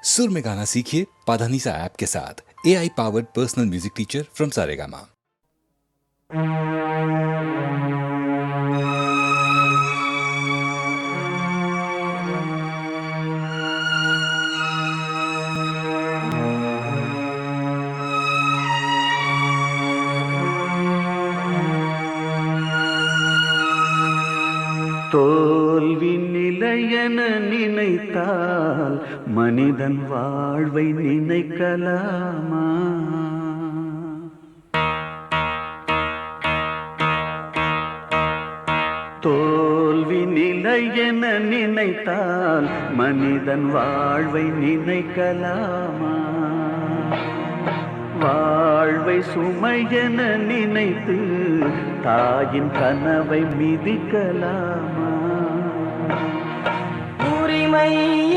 सुर में गाना सीखिए पाधानीसा ऐप के साथ। AI powered personal music teacher from Saregama. தோல்வி நிலையென நினைத்தால் மனிதன் வாழ்வை நினைக்கலாமா? தோல்வி நிலையென நினைத்தால் மனிதன் வாழ்வை நினைக்கலாமா? வாழ்வை சுமையென நினைத்து தாயின் கனவை மிதிக்கலாமா? உரிமை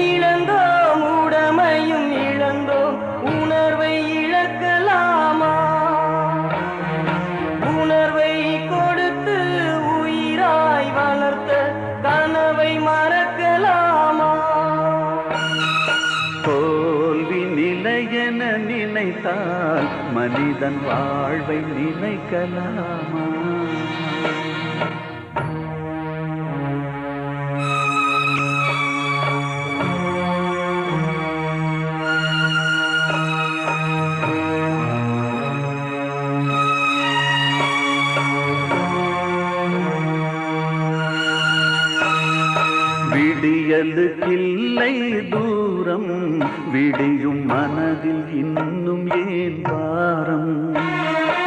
இழந்தோம், உடமையும் இழந்தோம், உணர்வை இழக்கலாமா? உணர்வை கொடுத்து உயிராய் வளர்த்த கனவை மறக்கலாமா? தோல்வி நிலையென நினைத்தால் மனிதன் வாழ்வை நினைக்கலாமா? விடியலுக்கில்லை தூரம், விடியும் மனதில் இன்னும் ஏன் வாரம்?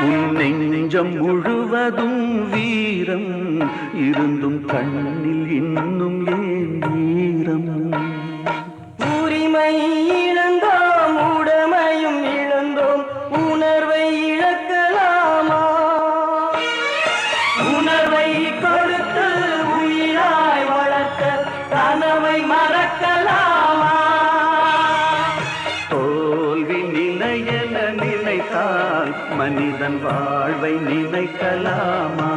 உன் நெஞ்சம் முழுவதும் வீரம் இருந்தும் கண்ணில் இன்னும் ஏன் ஈரம்? உரிமை இழந்தோம், உடமையும் இழந்தோம், உணர்வை இழக்கலாமா? உணர்வை கொடுத்து உயிராய் வளர்த்த கனவை மறக்கலாமா? தோல்வி நிலையென நினைத்தால் மனிதன் வாழ்வை நினைக்கலாமா?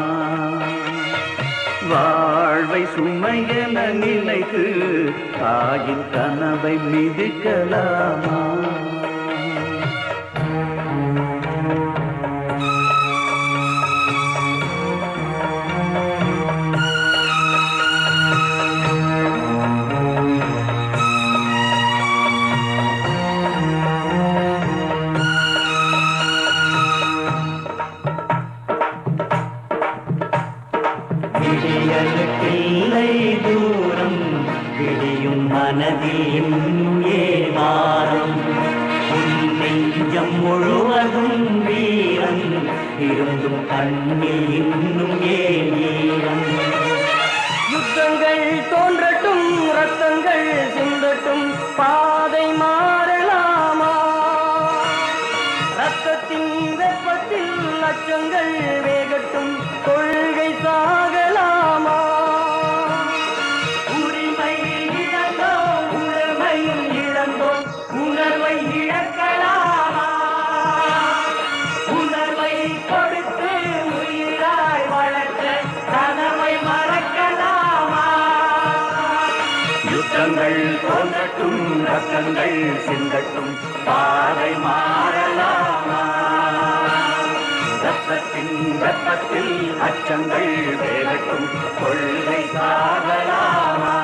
வாழ்வை சுமையென நினைத்து தாயின் கனவை மிதிக்கலாமா? விடியலுக்கில்லை தூரம், விடியும் மனதில் இன்னும் ஏன் வாரம்? உன் நெஞ்சம் முழுவதும் வீரம் இருந்தும் கண்ணில் இன்னும் ஏன் ஈரம்? யுத்தங்கள் தோன்றட்டும், ரத்தங்கள் சிந்தட்டும், பாதை மாறலாமா? ரத்தத்தின் வெப்பத்தில் லட்சங்கள் வேகட்டும், கொள்கை சாகலாமா? உரிமை இழந்தோம், உடமையும் இழந்தோம், உணர்வை இழக்கலாமா? உணர்வை கொடுத்து உயிராய் வளர்த்த கனவை மறக்கலாமா? யுத்தங்கள் தோன்றட்டும், ரத்தங்கள் சிந்தட்டும், பாதை மாறலாமா? ரத்தத்தின் வெப்பத்தில் அச்சங்கள் வேகட்டும், கொள்கை சாகலாமா?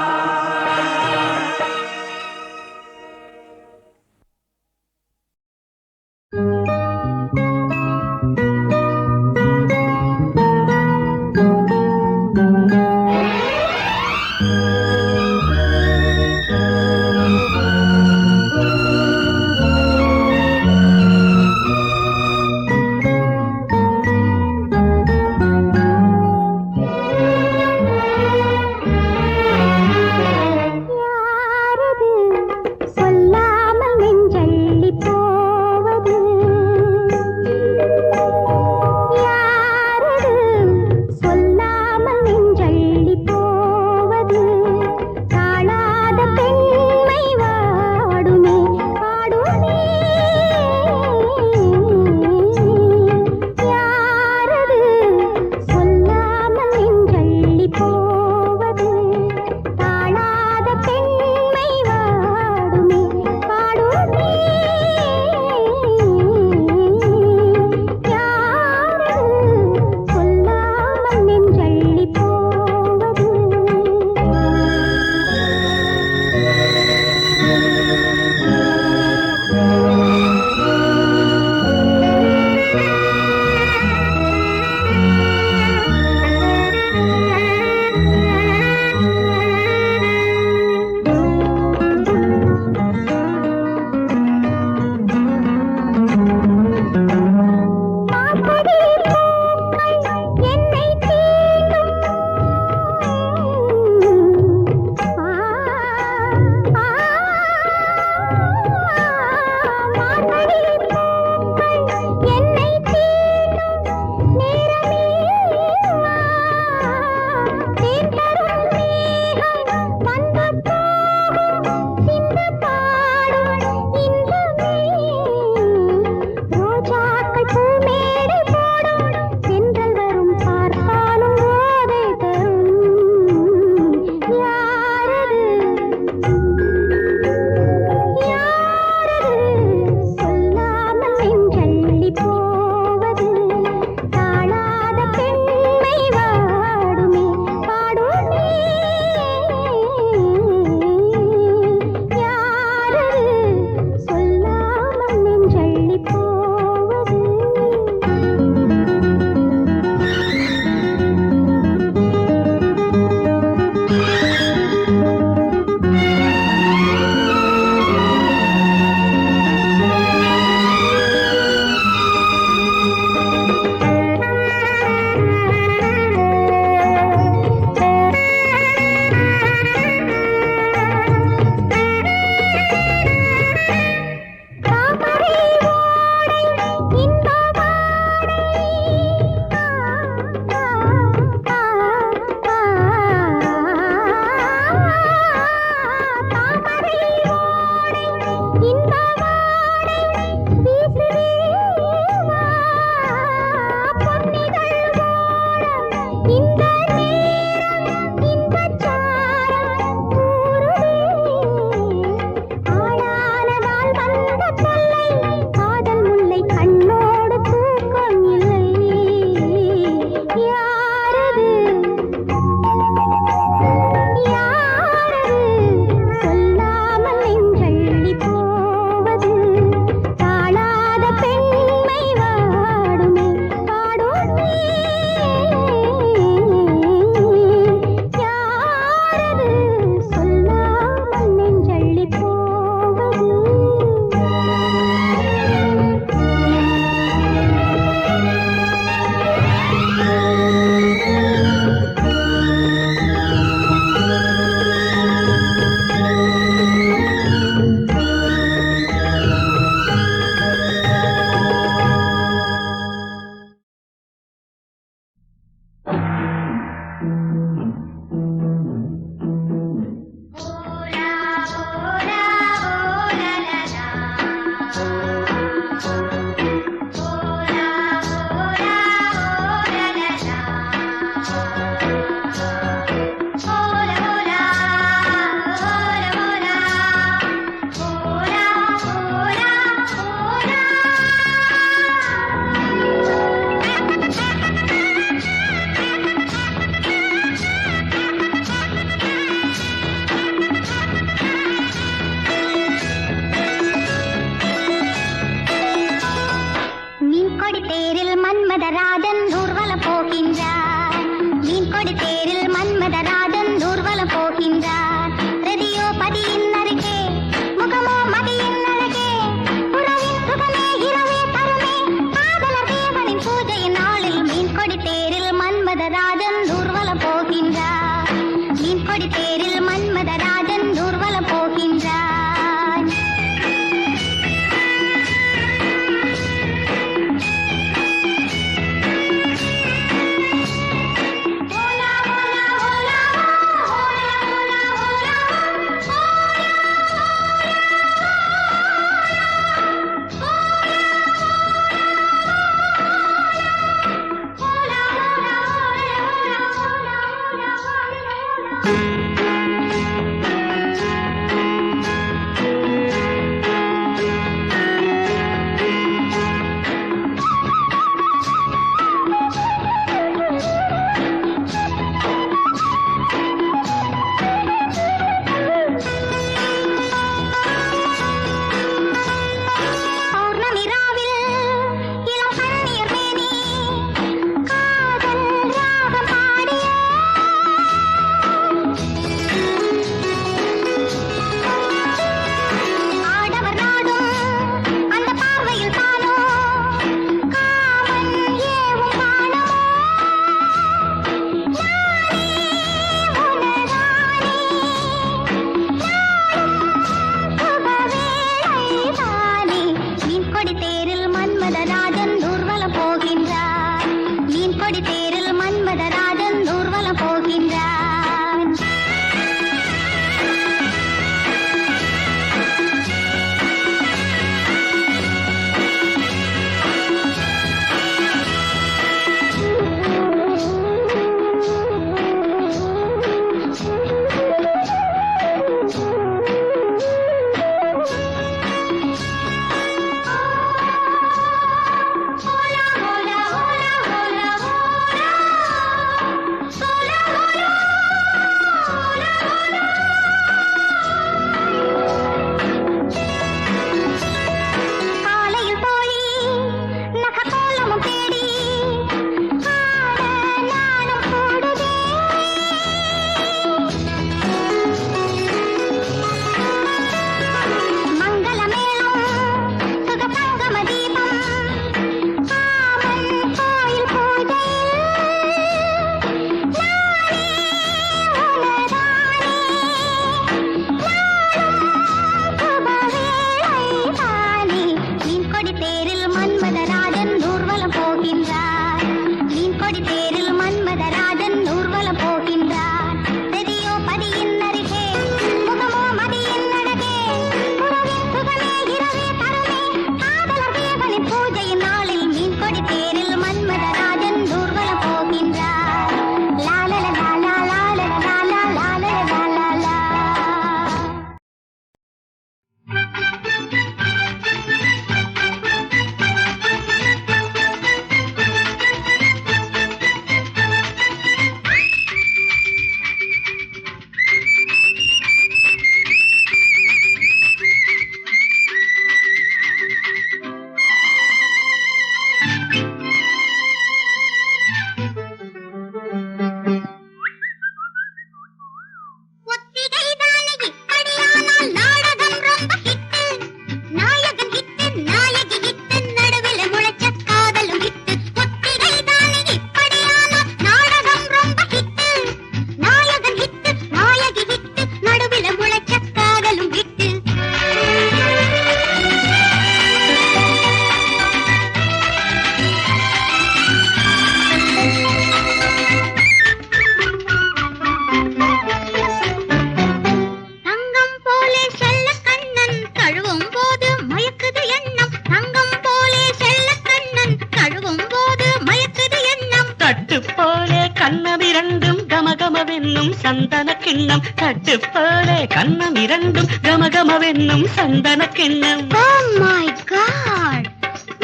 வண்ணம் தட்டு போல கண்ணம் இரண்டும் கமகமவென்னும் சந்தன கிண்ணம். Oh my God!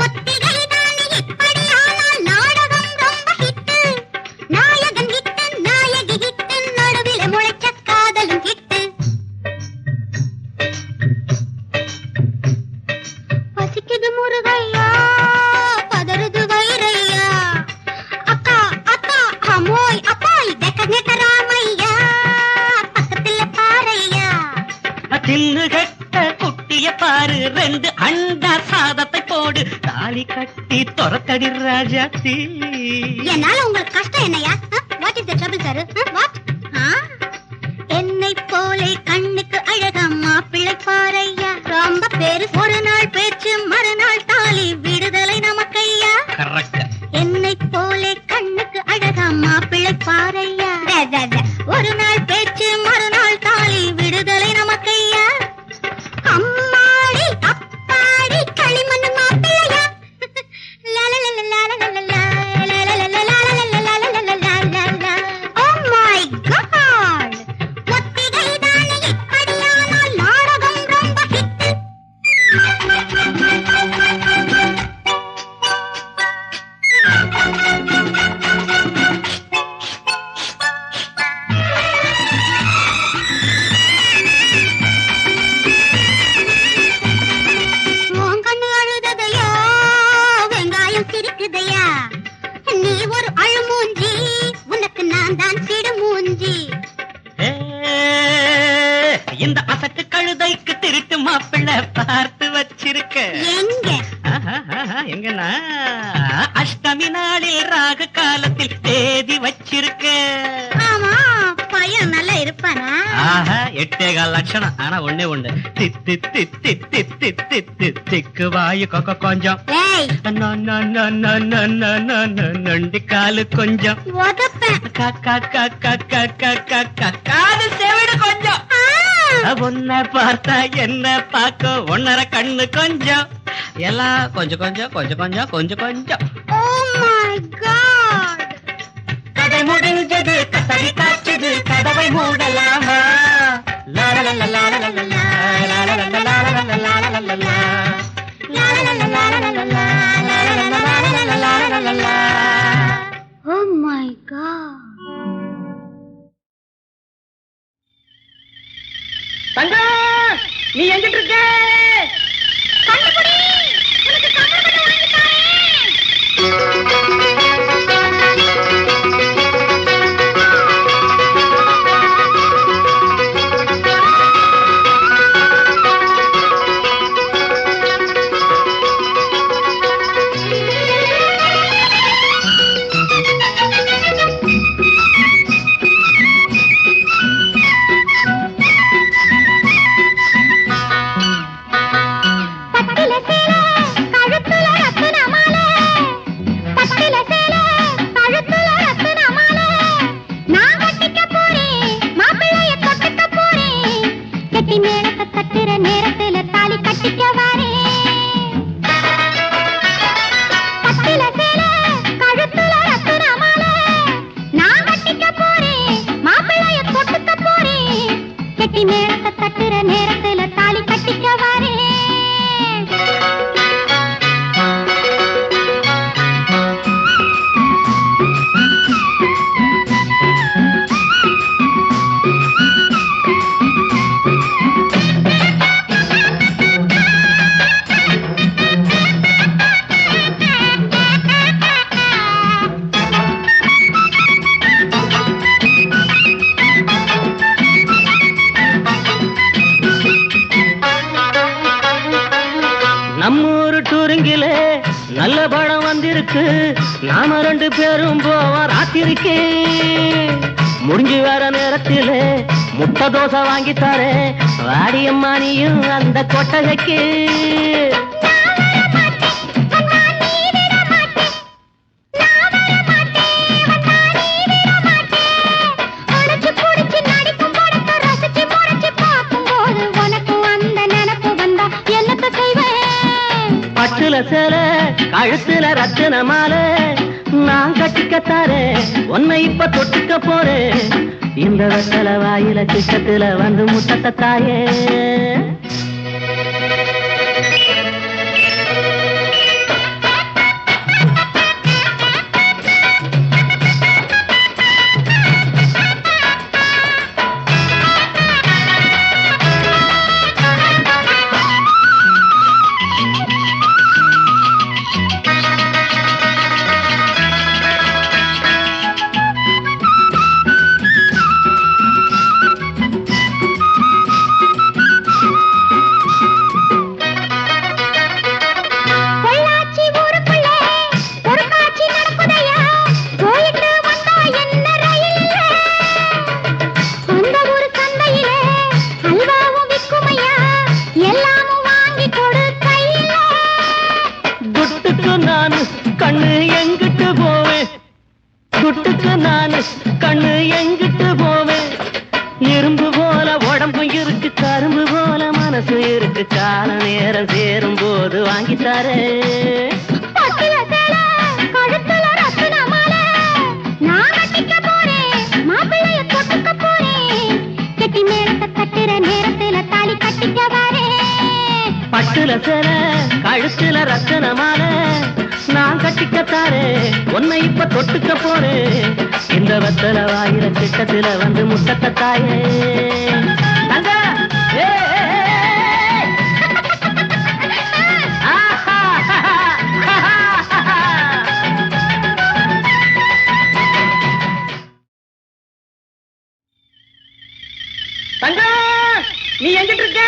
ஒத்திகை தானே இப்படியானால் நாடகம் ரொம்ப ஹிட்டு. நாயகன் ஹிட்டு, நாயகி ஹிட்டு, நடுவில முளைச்ச காதலும் ஹிட்டு. பசிக்குது முருகையா, பதறுது வைரையா, அக்கா அக்கா அமோய் அப்பாய் வெக்க ராமையா, பக்கத்துல பாரையா. தின்னு கட்ட குட்டிய பாரு, ரெண்டு அண்டா சாதத்தை போடு, தாலி கட்டி தொரத்தடி ராஜாத்தி. என்னால உங்களுக்கு கஷ்டம் என்னையா? What is the trouble sir? What? என்னை போலே கண்ணுக்கு அழகம்மா பிள்ளை பாரையா, ரொம்ப பேரு. ஒரு நாள் பேச்சு மறுநாள் தாலி, விடுதலை நமக்கையா. கரெக்ட். என்னை போலே கண்ணுக்கு அழகம்மா பிள்ளை பாரையா, ஒரு நாள் பேச்சு மறுநாள் தாலி, விடுதலை நமக்கையா. அம்மாடி அப்பாடி களிமண் மாப்பிள்ளையா. Oh my God! ஒத்திகை தானே இப்படியானால் நாடகம் ரொம்ப ஹிட். உன் கண்ணு அழுததையா, வெங்காயம் சிரிக்குதையா, நீ ஒரு அழுமூஞ்சி, உனக்கு நான் தான் சிடுமூஞ்சி. ஏ, இந்த அசட்டு கழுதைக்கு திருட்டு மாப்பிள்ளை பார்த்து வச்சிருக்க. எங்க? எங்கன்னா அஷ்டமி நாளில் ராகு காலத்தில் தேதி வச்சிருக்க. ஆமா, பையன் நல்லா இருப்பானா? ஆஹா, 8.25 லட்சணம். ஆனா ஒண்ணே ஒண்ணு, தித்து தித்து தித்து தித்து திக்கு வாயு கொக்க கொஞ்சம், ஏய், நொண்டி காலு கொஞ்சம், உதப்பேன். காது செவிடு கொஞ்சம். ஆ, உன்னை பார்த்தா என்ன பார்க்க 1.5 கண்ணு கொஞ்சம், எல்லாம் கொஞ்சம் கொஞ்சம் கொஞ்சம் கொஞ்சம் கொஞ்சம் கொஞ்சம். oh my God! கதை முடிஞ்சது, கதறி காய்ச்சது, கதவை மூடலாமா? Oh my God! தங்கம், நீ எங்கிட்டு இருக்க? கண்டுபிடி, உனக்கு கமலப்பட்டு வாங்கிட்டாரே. பட்டில சேலை, கழுத்துல ரத்தின மாலை, பட்டில சேலை, கழுத்துல ரத்தின மாலை, நான் கட்டிக்க போறேன், மாப்பிள்ளைய தொட்டுக்க போறேன், கெட்டி மேளத்தை தட்டுற நேரத்துல தாலி கட்டிக்க வாரேன். பட்டில சேலை, கழுத்துல ரத்தின மாலை, நான் கட்டிக்க போறேன், மாப்பிள்ளைய தொட்டுக்க போறேன், கெட்டி மேளத்தை தட்டுற நேரத்துல தாலி கட்டிக்க வாரேன். நம்மூரு டூரிங்கிலே நல்ல படம் வந்திருக்கு, நாம 2 பேரும் போவோம் ராத்திரிக்கு. முடிஞ்சு வர நேரத்திலே முட்டை தோசை வாங்கித்தாரே, வாடியம்மா நீயும் அந்த கொட்டகைக்கு. பட்டுல சேலை, கழுத்துல ரத்தின மாலை, நான் கட்டிக்கத்தாரே உன்னை இப்ப தொட்டுக்க போறேன் இந்த வெத்தல வாயில கிட்டத்துல வந்து முட்டத்த தாயே கண்ணு எங்கிட்டு போவேன் குட்டுக்கு நானு கண்ணு எங்கிட்டு போவேன் இரும்பு போல உடம்பு இருக்கு கரும்பு போல மனசு இருக்கு கால நேரம் சேரும் போது வாங்கித்தாரே பட்டுல சேல கழுத்துல ரத்தன மாலை நான் கட்டிக்கத்தாரே உன்னை இப்ப தொட்டுக்க போறேன் இந்த வெத்தல வாயில கிட்டத்துல வந்து முட்டத்த தாயே தங்க தங்க நீ எங்கிட்டு இருக்க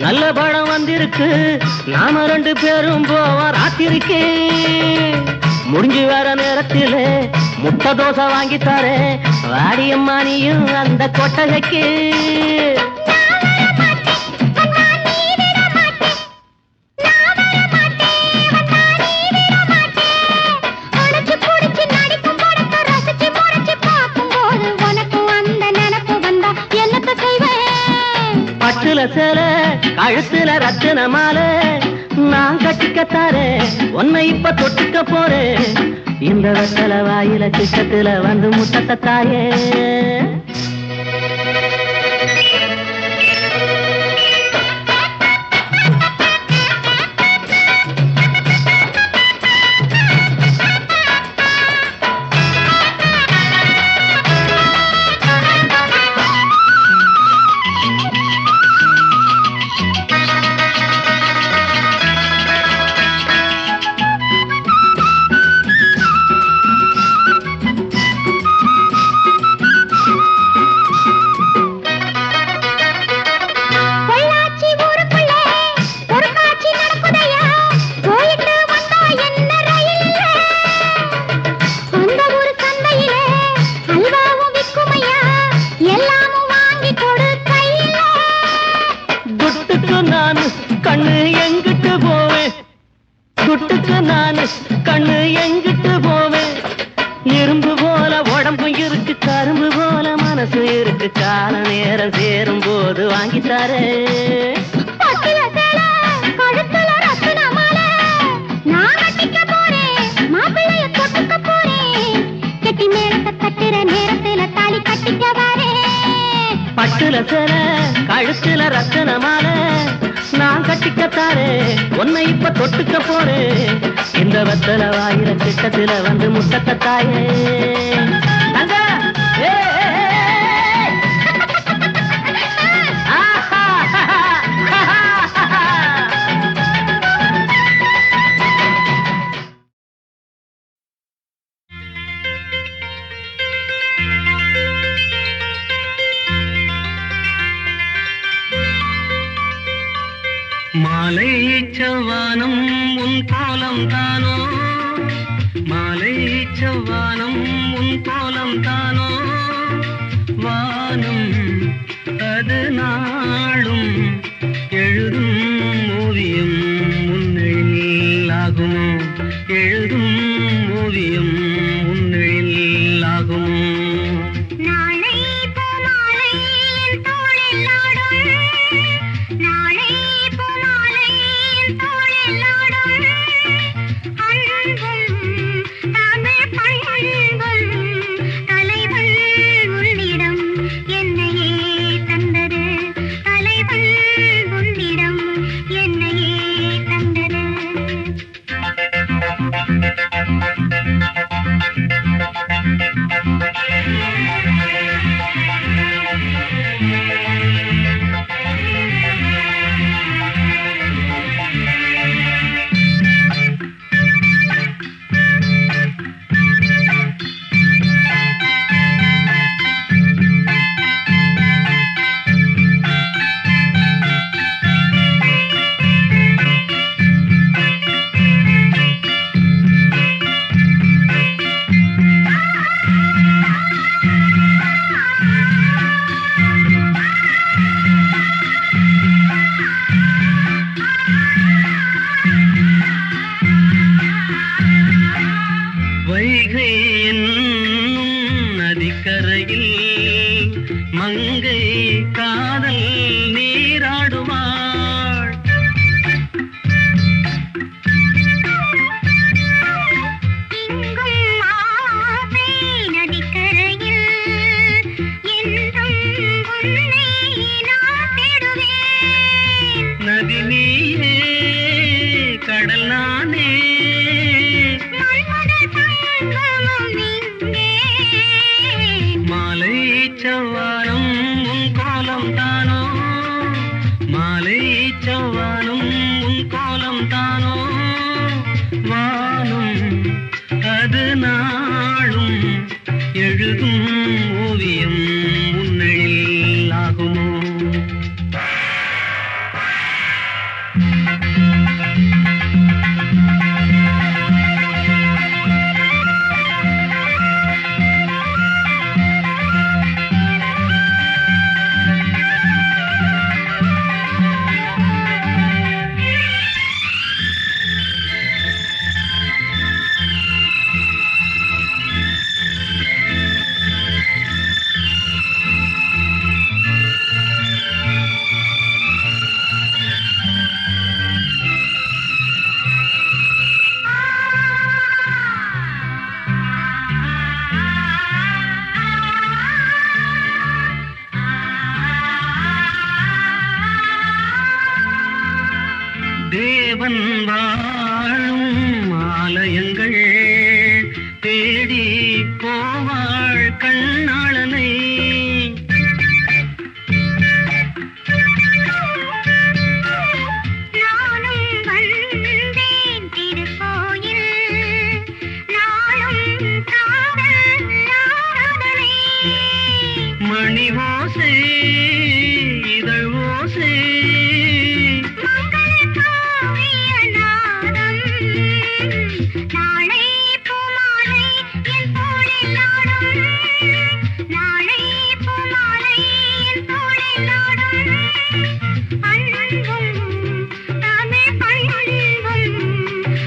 நல்ல படம் வந்திருக்கு நாம ரெண்டு பேரும் போவோம் ராத்திரிக்கு முடிஞ்சு வர நேரத்தில் முட்டை தோசை வாங்கித்தாரே வாடியம்மா நீயும் அந்த கொட்டகைக்கு பட்டுல சேல கழுத்துல ரத்தின மாலை நான் கட்டிக்கத்தாரே உன்னை இப்ப தொட்டுக்க போறேன் இந்த வெத்தல வாயில கிட்டத்துல வந்து முட்டத்த தாயே நானு கண்ணு எங்கிட்டு போவேன் இரும்பு போல உடம்பு இருக்கு கரும்பு போல மனசு இருக்கு கால நேரம் சேரும் போது வாங்கித்தாரே பட்டுல சேல கழுத்துல ரத்தன மாலை நான் கட்டிக்கத்தாரே உன்னை இப்ப தொட்டுக்க போறேன் இந்த வெத்தல வாயில கிட்டத்துல வந்து முட்டத்தாயே மாலை செவ்வானம் உன் கோலம் தானோ மாலை செவ்வானம் உன் கோலம் தானோ வானம் அது நாளும் எழுதும் ஓவியம் முன்னெழில் ஆகுமோ எழுதும் ஓவியம் முன்னெழில் ஆகுமோ மங்கை காதல் நீராடுவாள் நதி நீயே கடல் நானே மாலை செவ்வானம் உன் கோலம் தானோ மாலை செவ்வானம் உன் கோலம் தானோ வானம் அது நாளும் எழுதும் ஓவியம் முன்னெழில் ஆகுமோ தேவன் வாழும் ஆலயங்கள் தேடி போவாள் கண்ணாளனை மணி ஓசை இதழ் ஓசை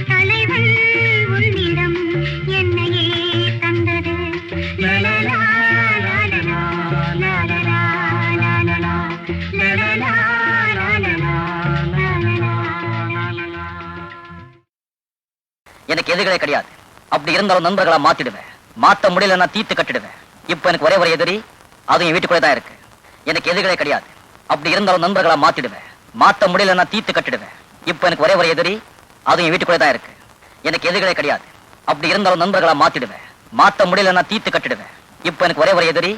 தலைவன் எனக்கு எதிரிகளே கிடையாது. அப்படி இருந்தாலும் நண்பர்களா மாத்திடுவேன். மாத்த முடியல நான் தீர்த்து கட்டிடுவேன். இப்ப எனக்கு ஒரே ஒரு எதிரி, அதுவும் என் வீட்டுக்குள்ளே தான் இருக்கு. எனக்கு எதிரிகளே கிடையாது. அப்படி இருந்தாலும் நண்பர்களா மாத்திடுவேன். மாத்த முடியல நான் தீர்த்து கட்டிடுவேன். இப்ப எனக்கு ஒரே ஒரு எதிரி, அதுவும் என் வீட்டுக்குள்ளே தான் இருக்கு. எனக்கு எதிரிகளே கிடையாது. அப்படி இருந்தாலும் நண்பர்களா மாத்திடுவேன். மாத்த முடியல நான் தீர்த்து கட்டிடுவேன். இப்ப எனக்கு ஒரே ஒரு எதிரி,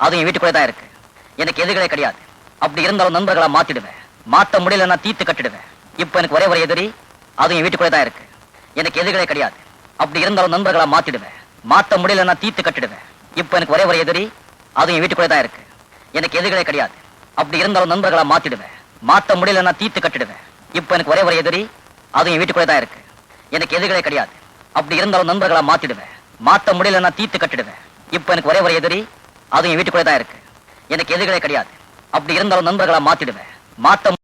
அதுவும் என் வீட்டுக்குள்ளே தான் இருக்கு. எனக்கு எதிரிகளே கிடையாது. அப்படி இருந்தாலும் நண்பர்களா மாத்திடுவேன். மாத்த முடியல நான் தீர்த்து கட்டிடுவேன். இப்ப எனக்கு ஒரே ஒரு எதிரி, அதுவும் என் வீட்டுக்குள்ளே தான் இருக்கு. எனக்கு எதிரிகளே கிடையாது. அப்படி இருந்தாலும் நண்பர்களா மாத்திடுவேன். மாத்த முடியல நான் தீர்த்து கட்டிடுவேன். இப்ப எனக்கு ஒரே ஒரு எதிரி, அதுவும் என் வீட்டுக்குள்ளே தான் இருக்கு. எனக்கு எதிரிகளே கிடையாது. அப்படி இருந்தாலும் நண்பர்களா மாத்திடுவேன். மாத்த முடியல நான் தீர்த்து கட்டிடுவேன். இப்ப எனக்கு ஒரே ஒரு எதிரி, அதுவும் என் வீட்டுக்குள்ளே தான் இருக்கு. எனக்கு எதிரிகளே கிடையாது. அப்படி இருந்தாலும் நண்பர்களா மாத்திடுவேன். மாத்த முடியல நான் தீர்த்து கட்டிடுவேன். இப்ப எனக்கு ஒரே ஒரு எதிரி, அதுவும் என் வீட்டுக்குள்ளே தான் இருக்கு. எனக்கு எதிரிகளே கிடையாது. அப்படி இருந்தாலும் நண்பர்களா மாத்திடுவேன். மாத்த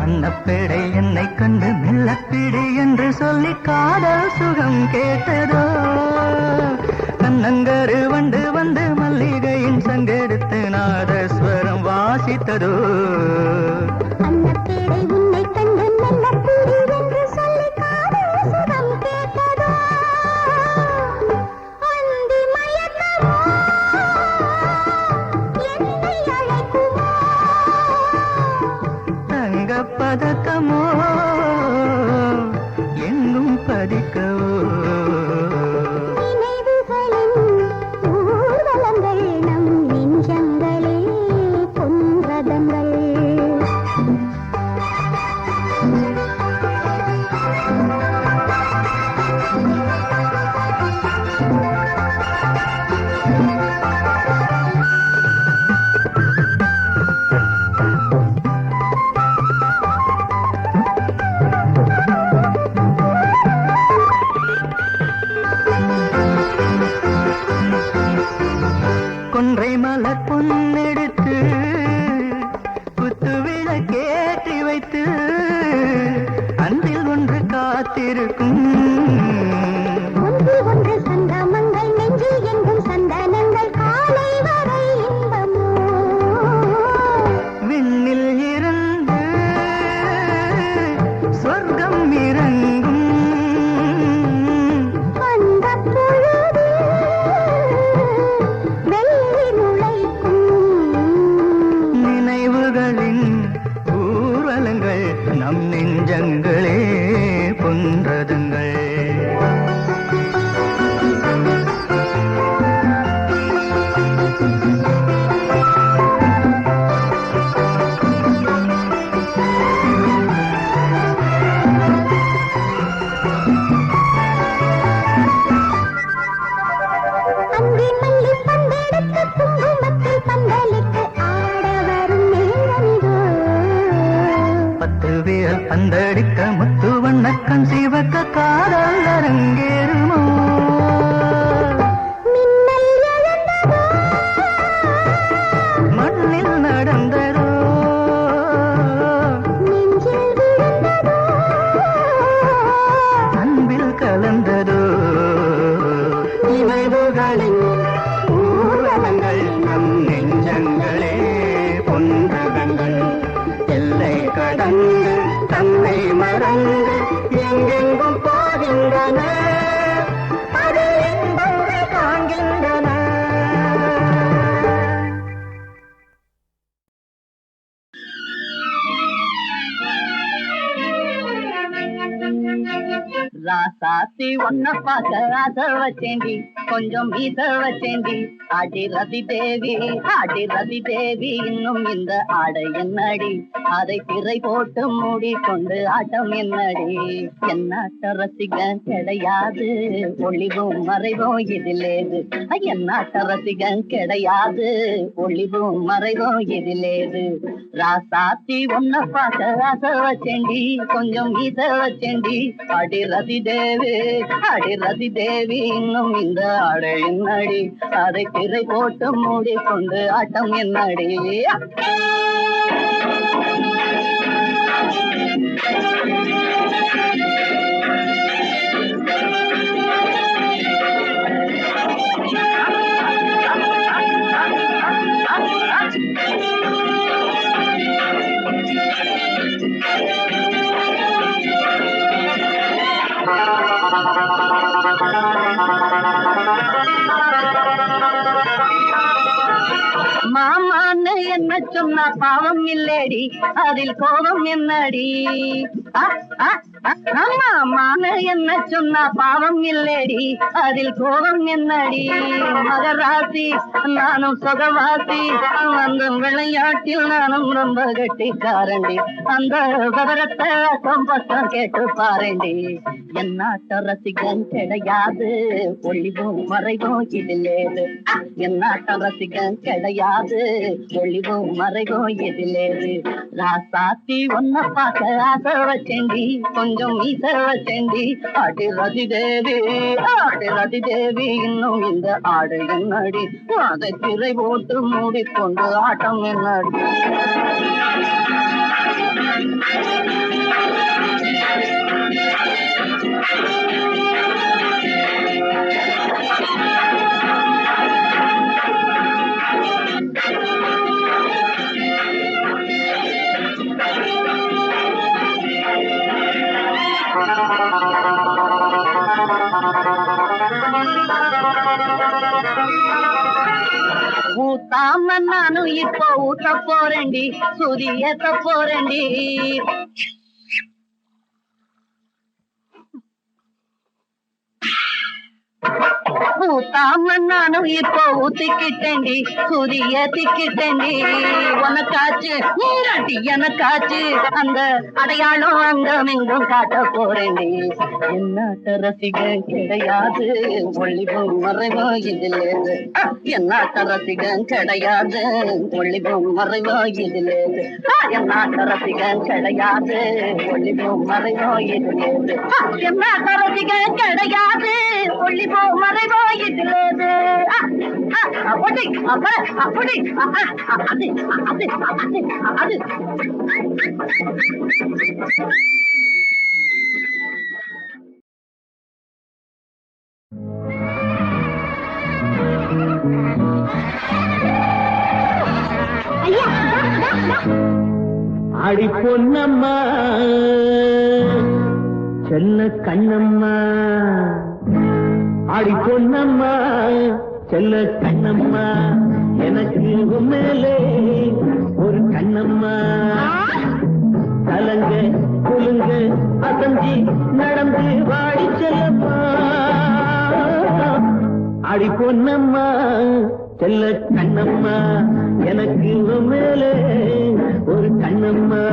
அன்னப்பேடை என்னை கண்டு மெல்லப்பிடி என்று சொல்லி காதல் சுகம் கேட்டதோ. கண்ணங்கரு வண்டு வந்து மல்லிகையின் சங்கெடுத்து நாதஸ்வரம் வாசித்ததோ. அன்னப்பேடை உன்னை கண்டு மெல்லப்பிடி என்று சொல்லி காதல் சுகம் கேட்டதோ. அந்தி மயக்கமோ என்னை அழைக்குமோ. பதக்கமோ எங்கும் பதிக்கவோ. நினைவுகளின் ஊர்வலங்கள் நம் நெஞ்சங்களே பொன்றதங்கள். கொன்றை மலர் பொன்னெடுத்து குத்துவிளக்கேற்றி வைத்து அன்றில் ஒன்று காத்திருக்கும். ஒன்று ஒன்று சந்தமங்கள் நெஞ்சில் எங்கும் சந்தனங்கள் காலை வரை இன்பமோ. விண்ணில் இருந்து சொர்க்கம் இறங்கும். அந்த பொழுது வெள்ளி முளைக்கும். நினைவுகளின் ஊர்வலங்கள் நம் நெஞ்சங்களே பொன்றதுங்கள். அங்கே மல்லி பந்தெடுத்து குங்குமத்தில் பந்தலிட்டு ஆட வரும் நேரமிதோ. 10 விரல் பந்தடிக்க முத்து வண்ணக்கண் சிவக்க காதல் அரங்கேறுமோ. மின்னல் எழுந்ததோ மண்ணில் நடந்ததோ. நெஞ்சில் மரங்கள் எங்கெங்கும் போகின்றன, அது இன்பங்கள் காண்கின்றன. ராசாத்தி ஒன்ன பார்க்க ஆசை வச்சேண்டி, கொஞ்சம் மீச வச்சேண்டி. ஆடி ரதி தேவி இன்னும் இந்த ஆடை என்னடி, அதை திரை போட்டு மூடி கொண்டு ஆட்டம் என்னடி. என்னாட்ட ரசிகன் கிடையாது, ஒளிவும் மறைவும் இதிலேது. என்னாட்ட ரசிகன் கிடையாது, ஒளிவும் மறைவும் இதிலேது. ராசாத்தி ஒன்ன பார்க்க ஆசை வச்சேண்டி, கொஞ்சம் மீச வச்சேண்டி. ஆடி ரதி தேவி இன்னும் இந்த ஆடை என்னடி, அதை திரை போட்டு மூடி கொண்டு ஆட்டம் என்னடி. மாமான்னு என்ன சொன்னா பாவம் இல்லடி, அதில் கோபம் என்னடி. மாமான்னு என்ன சொன்னா பாவம் இல்லடி, அதில் கோபம் என்னடி. மகராசி நானும் சொகவாசி, அந்த விளையாட்டில் நானும் ரொம்ப கெட்டிக்காரண்டி. அந்த விவரத்தை பக்கம் கேட்டு பாருண்டி. என்னாட்ட ரசிகன் கிடையாது, ஒளிவும் மறைவும் இதிலேது. என்னாட்ட ரசிகன் கிடையாது, ஒளிவும் மறைவும் இதிலேது. ராசாத்தி ஒன்ன பார்க்க ஆசை வச்சேண்டி, கொஞ்சம் மீச வச்சேண்டி. ஆடி ரதி தேவி இன்னும் இந்த ஆடு என்னடி, அதை திரை போட்டு மூடிக்கொண்டு ஆட்டம் என்னடி. ஊத்தாம நானும் இப்போ ஊத்த போறேன்டி, சுதி ஏத்த போறேன்டி. ஊத்தாம நானும் இப்போ ஊத்திக்கிட்டேன்டி, சுதி ஏத்திக்கிட்டேன்டி. உனக்காச்சு நீராட்டி எனக்காச்சு, அந்த அடையாளம் அங்கம் எங்கும் காட்ட போறேன்டி. என்னாட்ட ரசிகன் கிடையாது, ஒளிவும் மறைவும் இதிலேது. என்னாட்ட ரசிகன் கிடையாது, ஒளிவும் மறைவும் இதிலேது. என்னாட்ட ரசிகன் கிடையாது, ஒளிவும் மறைவும் இதிலேது. என்னாட்ட ரசிகன் கிடையாது, ஒளிவும் மறைவும் இதிலேது. அப்படி அப்படி அது அது அது அடி பொன்னம்மா செல்ல கண்ணம்மா, அடி பொன்னம்மா செல்ல கண்ணம்மா, எனக்கு மேலே ஒரு கண்ணம்மா. கலங்க குலுங்க அசஞ்சி நடந்து வாடி செல்லம்மா. அடி பொன்னம்மா செல்ல கண்ணம்மா, எனக்கு மேலே ஒரு கண்ணம்மா.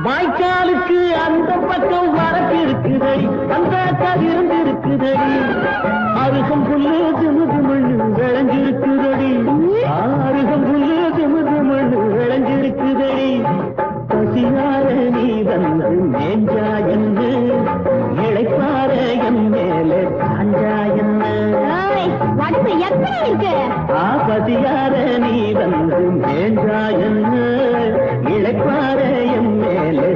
வாய்க்காலுக்கு அந்த பக்கம் வரப்பு இருக்குதடி, அந்த கதிர்ந்து இருக்குதடி. அருகம் புல்லு திமுது மண்ணு விளைஞ்சிருக்குதடி, அருகம் புல்லு திமுது மண்ணு விளைஞ்சிருக்குதடி. பசியார நீ வந்து மேஞ்சா என்ன, இழைப்பார என் மேலே சாஞ்சா என்ன. பசியார நீ வந்து மேஞ்சா என்ன, இழைப்பார என் மேலே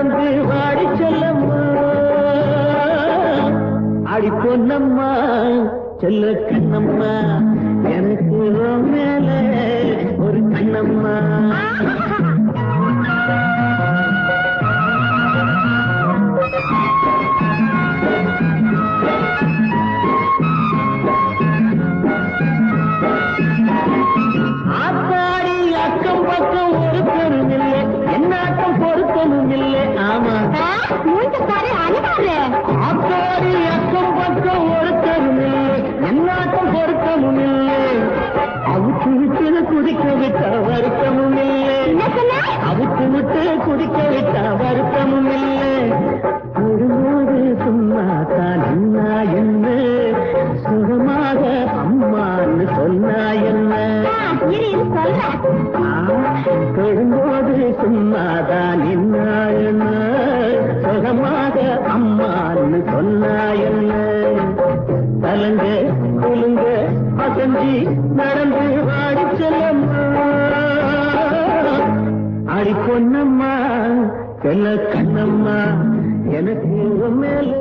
நடந்து வாடி செல்லம்மா அடி பொன்னம்மா செல்ல கண்ணம்மா எனக்கு மேல ஒரு கண்ணம்மா ஆத்தாடி அக்கம் பக்கம் ஒருத்தரும் இல்லை என்னாட்டம் பொருத்தமும் இல்லை ஆமா ஆத்தாடி அக்கம் பக்கம் ஒருத்தரும் இல்லை என்னாட்டம் பொருத்தமும் இல்லை அவுத்து விட்டு குதிக்க விட்ட வருத்தமும் இல்லை அவுத்து விட்டு குதிக்க விட்ட வருத்தமும் இல்லை கூடும்போது சும்மா தான் என்ன சுகமாக அம்மான்னு சொன்னா என்ன தொழும்போது சும்மாதான் என்ன சுகமாக அம்மான்னு சொன்னா என்ன தலங்க குலுங்க அசஞ்சி நடந்து வாடி செல்லம்மா அடி பொன்னம்மா செல்ல கண்ணம்மா எனக்கு மேலே